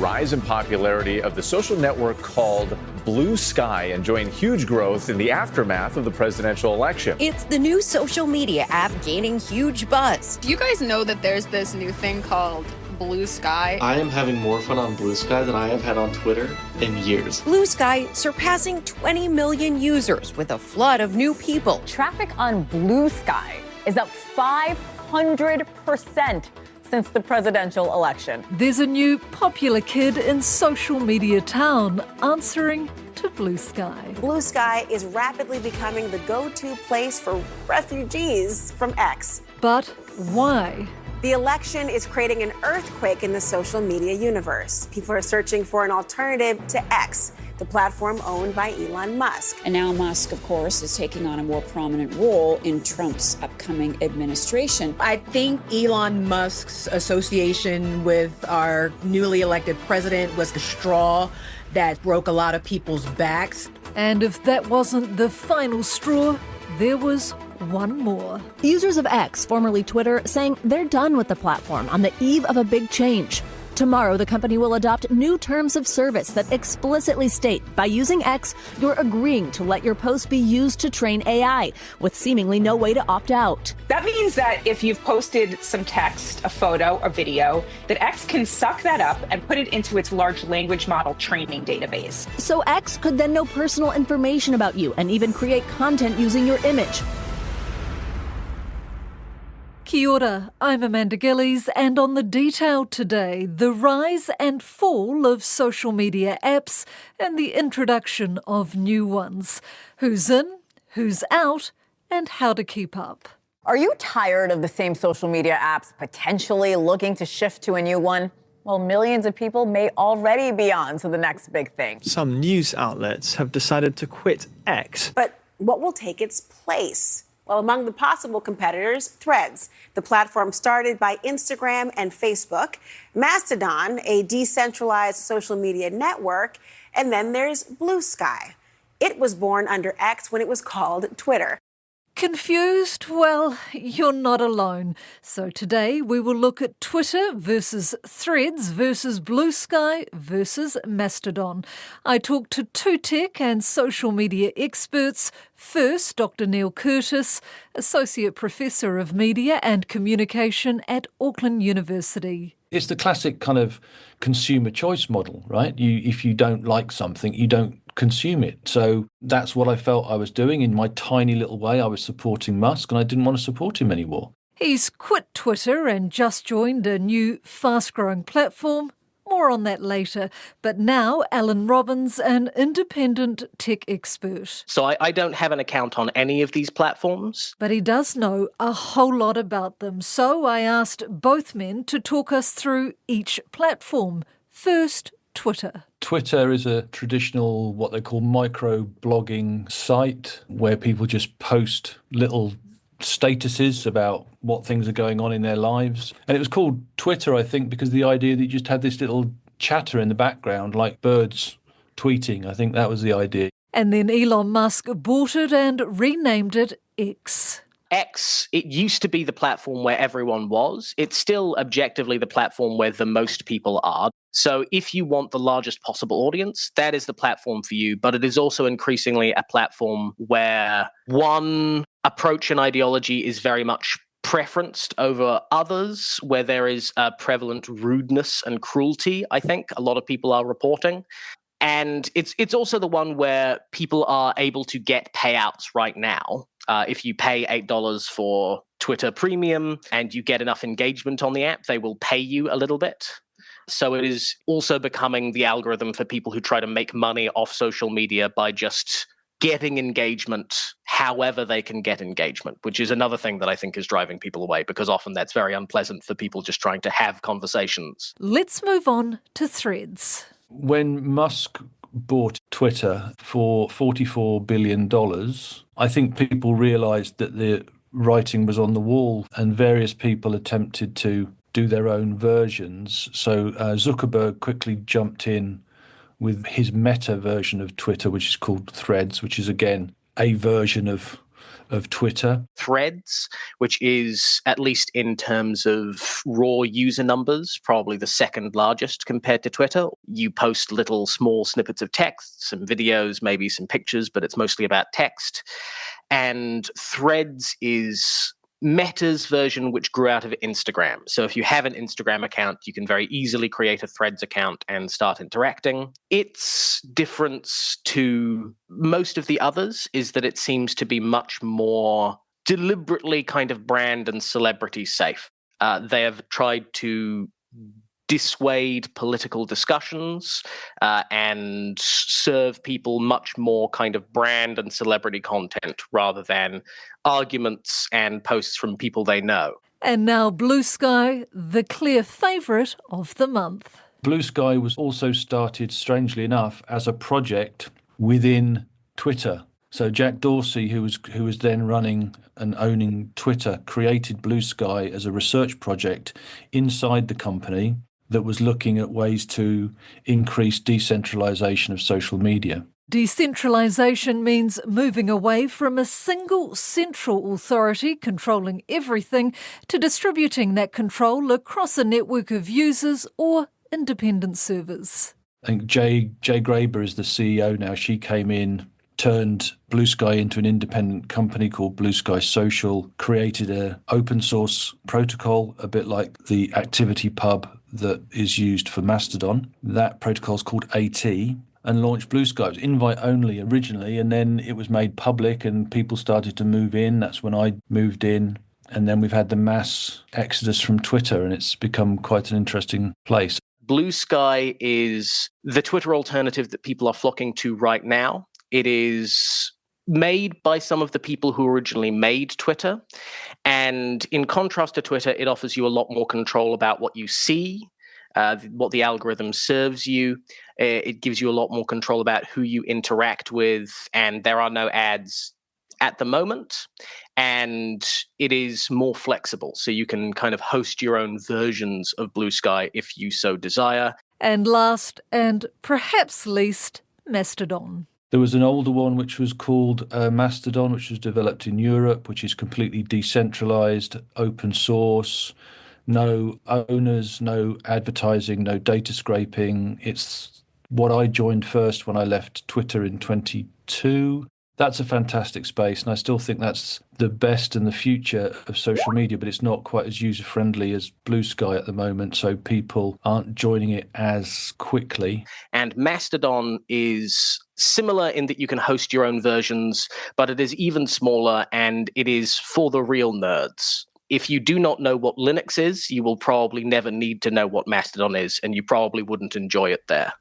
rise in popularity of the social network called Blue Sky, enjoying huge growth in the aftermath of the presidential election. It's the new social media app gaining huge buzz. Do you guys know that there's this new thing called Blue Sky? I am having more fun on Blue Sky than I have had on Twitter in years. Blue Sky surpassing 20 million users with a flood of new people. Traffic on Blue Sky is up 500% since the presidential election. There's a new popular kid in social media town answering to Blue Sky. Blue Sky is rapidly becoming the go-to place for refugees from X. But why? The election is creating an earthquake in the social media universe. People are searching for an alternative to X, the platform owned by Elon Musk. And now Musk, of course, is taking on a more prominent role in Trump's upcoming administration. I think Elon Musk's association with our newly elected president was the straw that broke a lot of people's backs. And if that wasn't the final straw, there was one more. Users of X, formerly Twitter, saying they're done with the platform on the eve of a big change. Tomorrow, the company will adopt new terms of service that explicitly state, by using X, you're agreeing to let your post be used to train AI, with seemingly no way to opt out. That means that if you've posted some text, a photo, a video, that X can suck that up and put it into its large language model training database. So X could then know personal information about you and even create content using your image. Kia ora, I'm Amanda Gillies, and on The Detail today, the rise and fall of social media apps and the introduction of new ones. Who's in, who's out, and how to keep up. Are you tired of the same social media apps potentially looking to shift to a new one? Well, millions of people may already be on to the next big thing. Some news outlets have decided to quit X. But what will take its place? Well, among the possible competitors, Threads, the platform started by Instagram and Facebook, Mastodon, a decentralized social media network, and then there's Blue Sky. It was born under X when it was called Twitter. Confused? Well, you're not alone. So today we will look at Twitter versus Threads versus Blue Sky versus Mastodon. I talked to two tech and social media experts. First, Dr. Neil Curtis, Associate Professor of Media and Communication at Auckland University. It's the classic kind of consumer choice model, right? If you don't like something, you don't consume it. So that's what I felt I was doing in my tiny little way. I was supporting Musk and I didn't want to support him anymore. He's quit Twitter and just joined a new fast-growing platform. More on that later. But now, Alan Robbins, an independent tech expert. So I don't have an account on any of these platforms. But he does know a whole lot about them. So I asked both men to talk us through each platform. First, Twitter. Twitter is a traditional, what they call micro-blogging site where people just post little statuses about what things are going on in their lives. And it was called Twitter, I think, because the idea that you just had this little chatter in the background like birds tweeting. I think that was the idea. And then Elon Musk bought it and renamed it X. X, it used to be the platform where everyone was. It's still objectively the platform where the most people are. So if you want the largest possible audience, that is the platform for you. But it is also increasingly a platform where one approach and ideology is very much preferenced over others, where there is a prevalent rudeness and cruelty, I think a lot of people are reporting. And it's also the one where people are able to get payouts right now. If you pay $8 for Twitter Premium and you get enough engagement on the app, they will pay you a little bit. So it is also becoming the algorithm for people who try to make money off social media by just getting engagement however they can get engagement, which is another thing that I think is driving people away, because often that's very unpleasant for people just trying to have conversations. Let's move on to Threads. When Musk bought Twitter for $44 billion, I think people realised that the writing was on the wall and various people attempted to do their own versions. So Zuckerberg quickly jumped in with his meta version of Twitter, which is called Threads, which is, again, a version of of Twitter. Threads, which is, at least in terms of raw user numbers, probably the second largest compared to Twitter. You post little small snippets of text, some videos, maybe some pictures, but it's mostly about text. And Threads is Meta's version, which grew out of Instagram. So if you have an Instagram account, you can very easily create a Threads account and start interacting. Its difference to most of the others is that it seems to be much more deliberately kind of brand and celebrity safe. They have tried to dissuade political discussions and serve people much more kind of brand and celebrity content rather than arguments and posts from people they know. And now Blue Sky, the clear favourite of the month. Blue Sky was also started, strangely enough, as a project within Twitter. So Jack Dorsey, who was then running and owning Twitter, created Blue Sky as a research project inside the company that was looking at ways to increase decentralization of social media. Decentralisation means moving away from a single central authority controlling everything to distributing that control across a network of users or independent servers. I think Jay Graber is the CEO now. She came in, turned Blue Sky into an independent company called Blue Sky Social, created an open source protocol, a bit like the ActivityPub that is used for Mastodon. That protocol is called AT, and launched Blue Sky. It was invite only originally, and then it was made public and people started to move in. That's when I moved in. And then we've had the mass exodus from Twitter, and it's become quite an interesting place. Blue Sky is the Twitter alternative that people are flocking to right now. It is made by some of the people who originally made Twitter. And in contrast to Twitter, it offers you a lot more control about what you see, what the algorithm serves you. It gives you a lot more control about who you interact with, and there are no ads at the moment. And it is more flexible, so you can kind of host your own versions of Blue Sky if you so desire. And last, and perhaps least, Mastodon. There was an older one which was called Mastodon, which was developed in Europe, which is completely decentralized, open source, no owners, no advertising, no data scraping. It's what I joined first when I left Twitter in 2022. That's a fantastic space, and I still think that's the best and the future of social media, but it's not quite as user-friendly as Blue Sky at the moment, so people aren't joining it as quickly. And Mastodon is similar in that you can host your own versions, but it is even smaller, and it is for the real nerds. If you do not know what Linux is, you will probably never need to know what Mastodon is, and you probably wouldn't enjoy it there.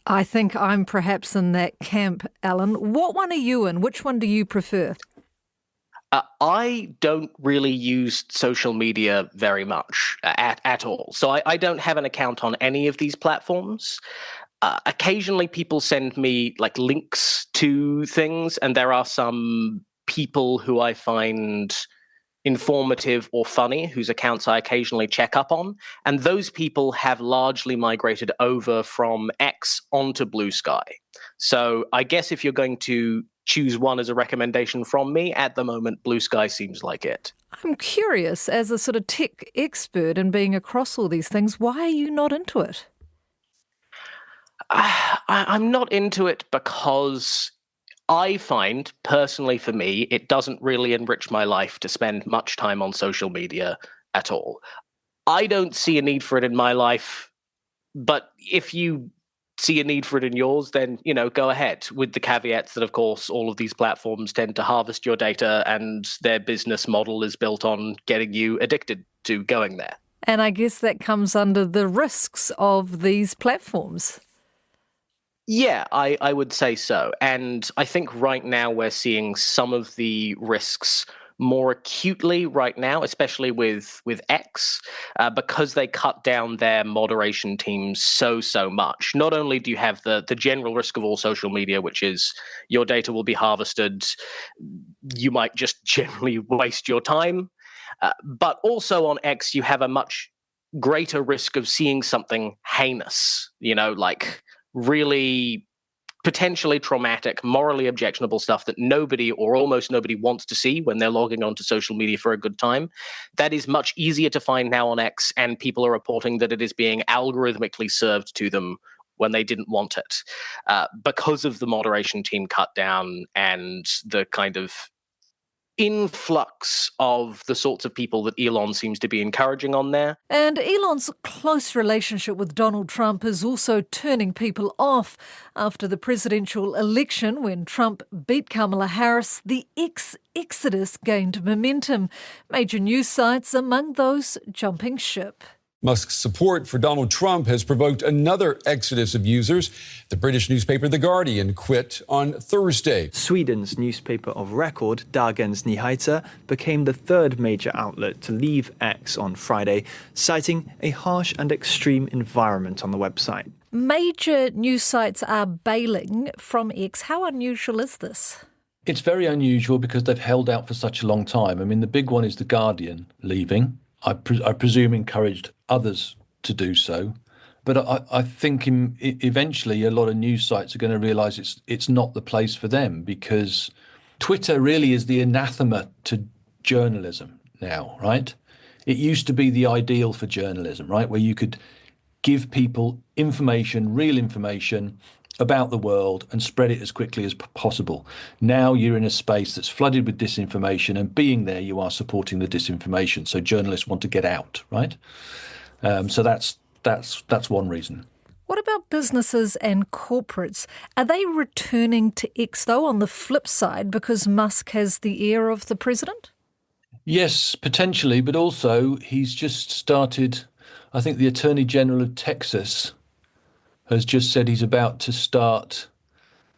I think I'm perhaps in that camp, Alan. What one are you in? Which one do you prefer? I don't really use social media very much at all. So I don't have an account on any of these platforms. Occasionally people send me like links to things, and there are some people who I find informative or funny, whose accounts I occasionally check up on. And those people have largely migrated over from X onto Blue Sky. So I guess if you're going to choose one as a recommendation from me, at the moment, Blue Sky seems like it. I'm curious, as a sort of tech expert and being across all these things, why are you not into it? I'm not into it because I find, personally for me, it doesn't really enrich my life to spend much time on social media at all. I don't see a need for it in my life, but if you see a need for it in yours, then, go ahead, with the caveats that, of course, all of these platforms tend to harvest your data and their business model is built on getting you addicted to going there. And I guess that comes under the risks of these platforms. Yeah, I would say so. And I think right now we're seeing some of the risks more acutely right now, especially with X, because they cut down their moderation teams so much. Not only do you have the general risk of all social media, which is your data will be harvested, you might just generally waste your time, but also on X you have a much greater risk of seeing something heinous, like really potentially traumatic, morally objectionable stuff that nobody or almost nobody wants to see when they're logging onto social media for a good time. That is much easier to find now on X, and people are reporting that it is being algorithmically served to them when they didn't want it, because of the moderation team cut down and the kind of influx of the sorts of people that Elon seems to be encouraging on there. And Elon's close relationship with Donald Trump is also turning people off. After the presidential election, when Trump beat Kamala Harris, the X-odus gained momentum. Major news sites among those jumping ship. Musk's support for Donald Trump has provoked another exodus of users. The British newspaper The Guardian quit on Thursday. Sweden's newspaper of record, Dagens Nyheter, became the third major outlet to leave X on Friday, citing a harsh and extreme environment on the website. Major news sites are bailing from X. How unusual is this? It's very unusual because they've held out for such a long time. I mean, the big one is The Guardian leaving. I presume encouraged others to do so. But I think eventually a lot of news sites are going to realise it's not the place for them, because Twitter really is the anathema to journalism now, right? It used to be the ideal for journalism, right, where you could give people information, real information about the world and spread it as quickly as possible. Now you're in a space that's flooded with disinformation, and being there, you are supporting the disinformation. So journalists want to get out, right? So that's one reason. What about businesses and corporates? Are they returning to X, though, on the flip side, because Musk has the ear of the president? Yes, potentially, but also he's just started, I think the Attorney General of Texas has just said he's about to start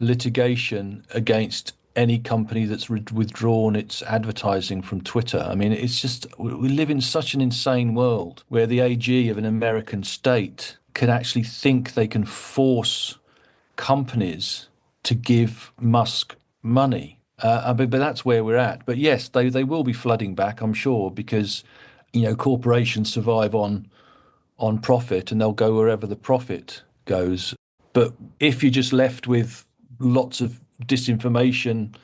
litigation against any company that's withdrawn its advertising from Twitter. I mean, it's just, we live in such an insane world where the AG of an American state can actually think they can force companies to give Musk money. But that's where we're at. But yes, they will be flooding back, I'm sure, because, you know, corporations survive on profit, and they'll go wherever the profit goes. But if you're just left with lots of disinformation,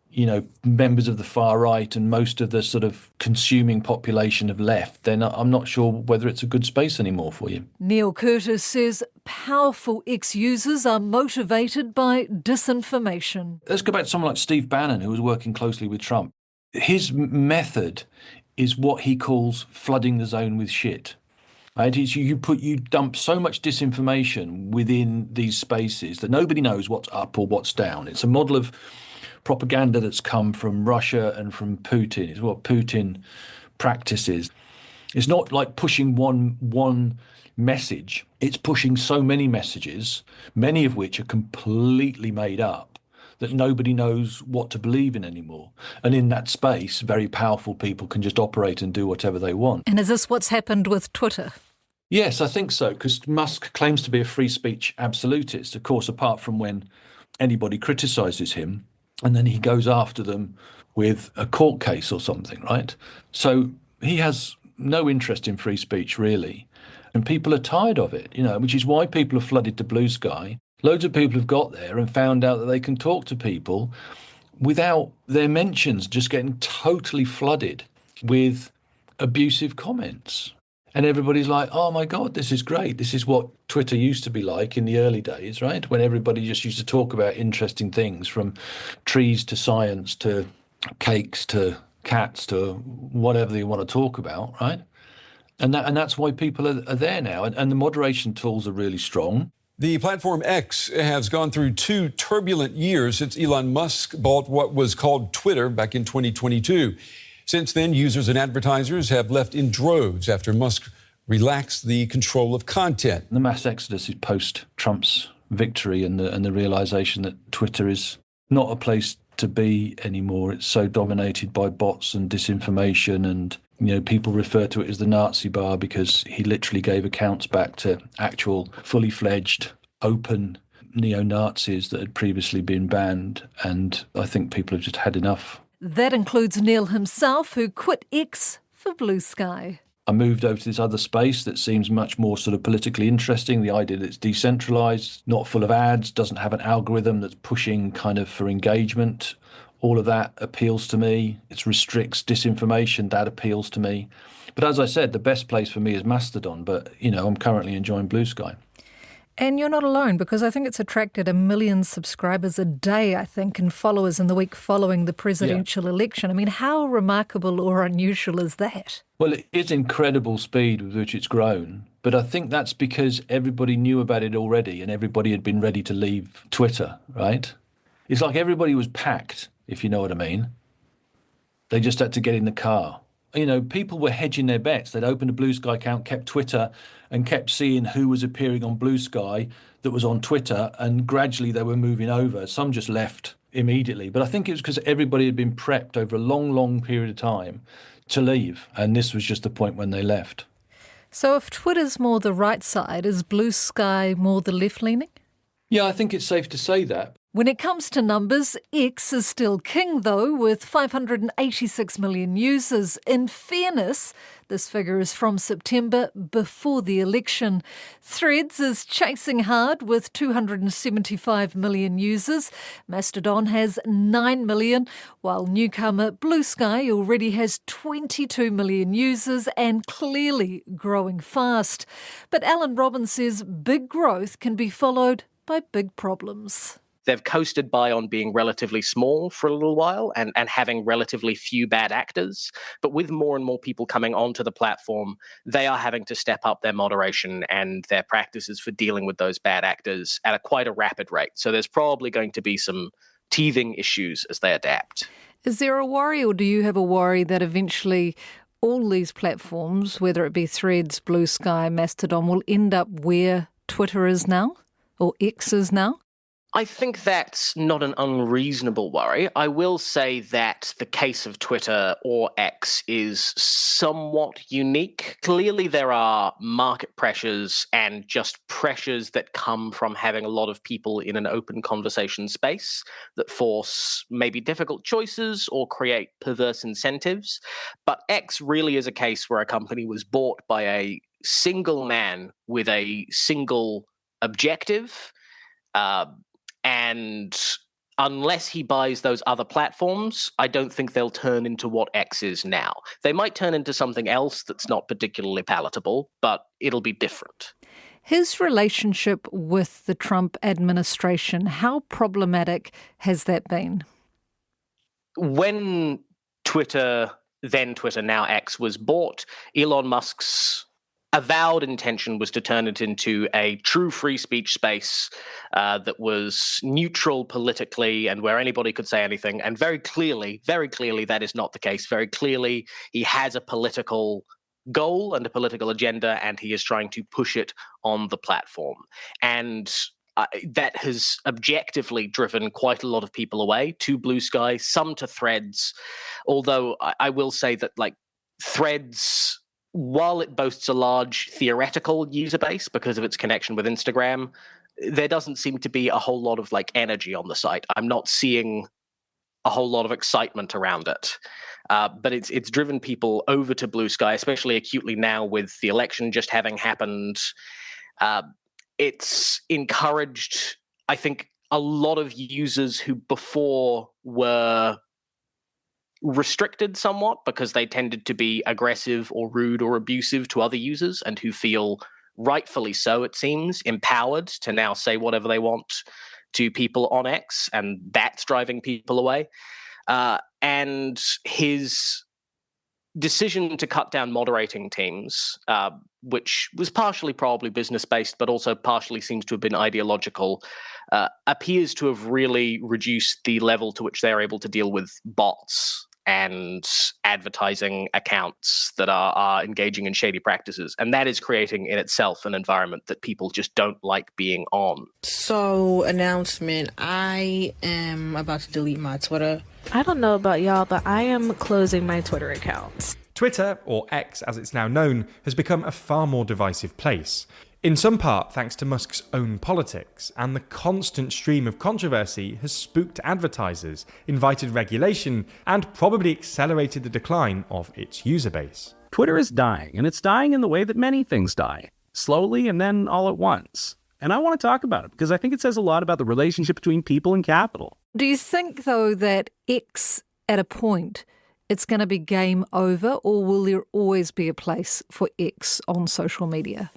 you know, members of the far right and most of the sort of consuming population have left, then I'm not sure whether it's a good space anymore for you. Neil Curtis says powerful X-users are motivated by disinformation. Let's go back to someone like Steve Bannon, who was working closely with Trump. His method is what he calls flooding the zone with shit. Right? You dump so much disinformation within these spaces that nobody knows what's up or what's down. It's a model of propaganda that's come from Russia and from Putin. It's what Putin practices. It's not like pushing one message. It's pushing so many messages, many of which are completely made up, that nobody knows what to believe in anymore. And in that space, very powerful people can just operate and do whatever they want. And is this what's happened with Twitter? Yes, I think so, because Musk claims to be a free speech absolutist, of course, apart from when anybody criticises him, and then he goes after them with a court case or something, right? So he has no interest in free speech, really. And people are tired of it, you know, which is why people have flooded to Blue Sky. Loads of people have got there and found out that they can talk to people without their mentions just getting totally flooded with abusive comments. And everybody's like, oh, my God, this is great. This is what Twitter used to be like in the early days, right? When everybody just used to talk about interesting things, from trees to science to cakes to cats to whatever you want to talk about, right? And that's why people are there now. And the moderation tools are really strong. The platform X has gone through 2 turbulent years since Elon Musk bought what was called Twitter back in 2022. Since then, users and advertisers have left in droves after Musk relaxed the control of content. The mass exodus is post-Trump's victory and the realization that Twitter is not a place to be anymore. It's so dominated by bots and disinformation, and you know, people refer to it as the Nazi bar because he literally gave accounts back to actual fully fledged open neo-Nazis that had previously been banned, and I think people have just had enough. That includes Neil himself, who quit X for Blue Sky. I moved over to this other space that seems much more sort of politically interesting. The idea that it's decentralized, not full of ads, doesn't have an algorithm that's pushing kind of for engagement. All of that appeals to me. It restricts disinformation. That appeals to me. But as I said, the best place for me is Mastodon. But, I'm currently enjoying Blue Sky. And you're not alone, because I think it's attracted 1 million subscribers a day, I think, and followers in the week following the presidential election. I mean, how remarkable or unusual is that? Well, it is incredible speed with which it's grown. But I think that's because everybody knew about it already and everybody had been ready to leave Twitter, right? It's like everybody was packed, if you know what I mean. They just had to get in the car. People were hedging their bets. They'd opened a Blue Sky account, kept Twitter, and kept seeing who was appearing on Blue Sky that was on Twitter, and gradually they were moving over. Some just left immediately. But I think it was because everybody had been prepped over a long, long period of time to leave, and this was just the point when they left. So if Twitter's more the right side, is Blue Sky more the left-leaning? Yeah, I think it's safe to say that. When it comes to numbers, X is still king, though, with 586 million users. In fairness, this figure is from September before the election. Threads is chasing hard with 275 million users. Mastodon has 9 million, while newcomer Blue Sky already has 22 million users and clearly growing fast. But Alan Robbins says big growth can be followed by big problems. They've coasted by on being relatively small for a little while and having relatively few bad actors. But with more and more people coming onto the platform, they are having to step up their moderation and their practices for dealing with those bad actors at quite a rapid rate. So there's probably going to be some teething issues as they adapt. Is there a worry, or do you have a worry that eventually all these platforms, whether it be Threads, Blue Sky, Mastodon, will end up where Twitter is now or X is now? I think that's not an unreasonable worry. I will say that the case of Twitter or X is somewhat unique. Clearly, there are market pressures and just pressures that come from having a lot of people in an open conversation space that force maybe difficult choices or create perverse incentives. But X really is a case where a company was bought by a single man with a single objective. And unless he buys those other platforms, I don't think they'll turn into what X is now. They might turn into something else that's not particularly palatable, but it'll be different. His relationship with the Trump administration, how problematic has that been? When Twitter, then Twitter, now X, was bought, Elon Musk's avowed intention was to turn it into a true free speech space that was neutral politically and where anybody could say anything. And very clearly, that is not the case. Very clearly, he has a political goal and a political agenda, and he is trying to push it on the platform. And that has objectively driven quite a lot of people away to Blue Sky, some to Threads. Although I will say that, Threads, while it boasts a large theoretical user base because of its connection with Instagram, there doesn't seem to be a whole lot of energy on the site. I'm not seeing a whole lot of excitement around it. But it's driven people over to Blue Sky, especially acutely now with the election just having happened. It's encouraged, I think, a lot of users who before were restricted somewhat because they tended to be aggressive or rude or abusive to other users, and who feel, rightfully so it seems, empowered to now say whatever they want to people on X, and that's driving people away. And his decision to cut down moderating teams, which was partially probably business-based, but also partially seems to have been ideological, appears to have really reduced the level to which they're able to deal with bots and advertising accounts that are engaging in shady practices. And that is creating in itself an environment that people just don't like being on. So, announcement, I am about to delete my Twitter. I don't know about y'all, but I am closing my Twitter accounts. Twitter, or X as it's now known, has become a far more divisive place. In some part thanks to Musk's own politics, and the constant stream of controversy has spooked advertisers, invited regulation, and probably accelerated the decline of its user base. Twitter is dying, and it's dying in the way that many things die, slowly and then all at once. And I want to talk about it because I think it says a lot about the relationship between people and capital. Do you think, though, that X, at a point, it's going to be game over, or will there always be a place for X on social media?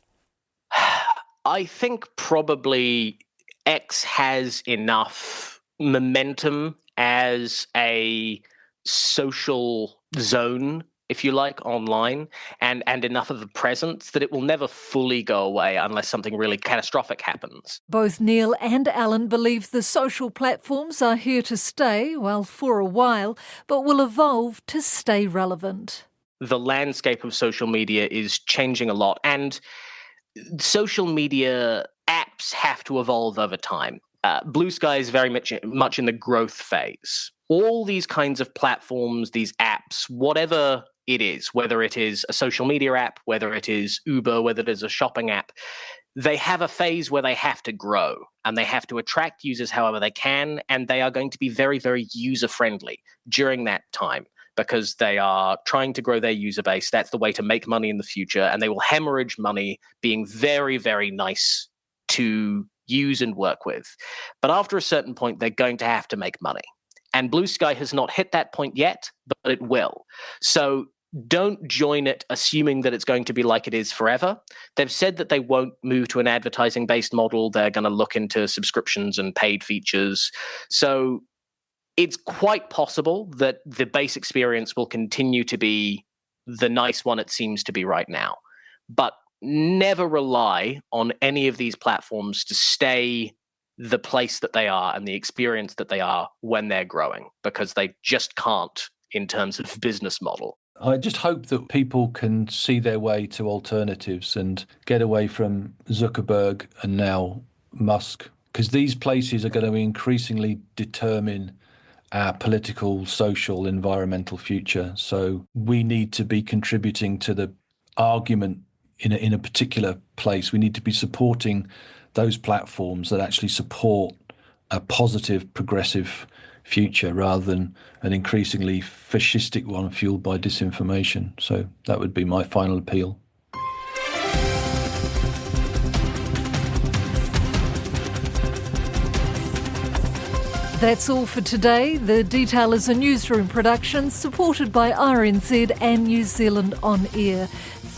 I think probably X has enough momentum as a social zone, if you like, online, and enough of a presence that it will never fully go away unless something really catastrophic happens. Both Neil and Alan believe the social platforms are here to stay, well, for a while, but will evolve to stay relevant. The landscape of social media is changing a lot, and social media apps have to evolve over time. Blue Sky is very much in the growth phase. All these kinds of platforms, these apps, whatever it is, whether it is a social media app, whether it is Uber, whether it is a shopping app, they have a phase where they have to grow and they have to attract users however they can, and they are going to be very, very user-friendly during that time because they are trying to grow their user base. That's the way to make money in the future, and they will hemorrhage money being very, very nice to use and work with. But after a certain point, they're going to have to make money. And Blue Sky has not hit that point yet, but it will. So don't join it assuming that it's going to be like it is forever. They've said that they won't move to an advertising-based model. They're going to look into subscriptions and paid features. So it's quite possible that the base experience will continue to be the nice one it seems to be right now. But never rely on any of these platforms to stay the place that they are and the experience that they are when they're growing, because they just can't in terms of business model. I just hope that people can see their way to alternatives and get away from Zuckerberg and now Musk, because these places are going to increasingly determine our political, social, environmental future. So we need to be contributing to the argument in a particular place. We need to be supporting those platforms that actually support a positive, progressive future rather than an increasingly fascistic one fueled by disinformation. So that would be my final appeal. That's all for today. The Detail is a newsroom production supported by RNZ and New Zealand On Air.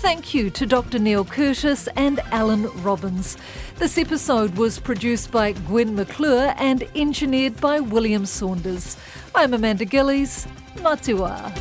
Thank you to Dr. Neil Curtis and Alan Robbins. This episode was produced by Gwen McClure and engineered by William Saunders. I'm Amanda Gillies. Matua.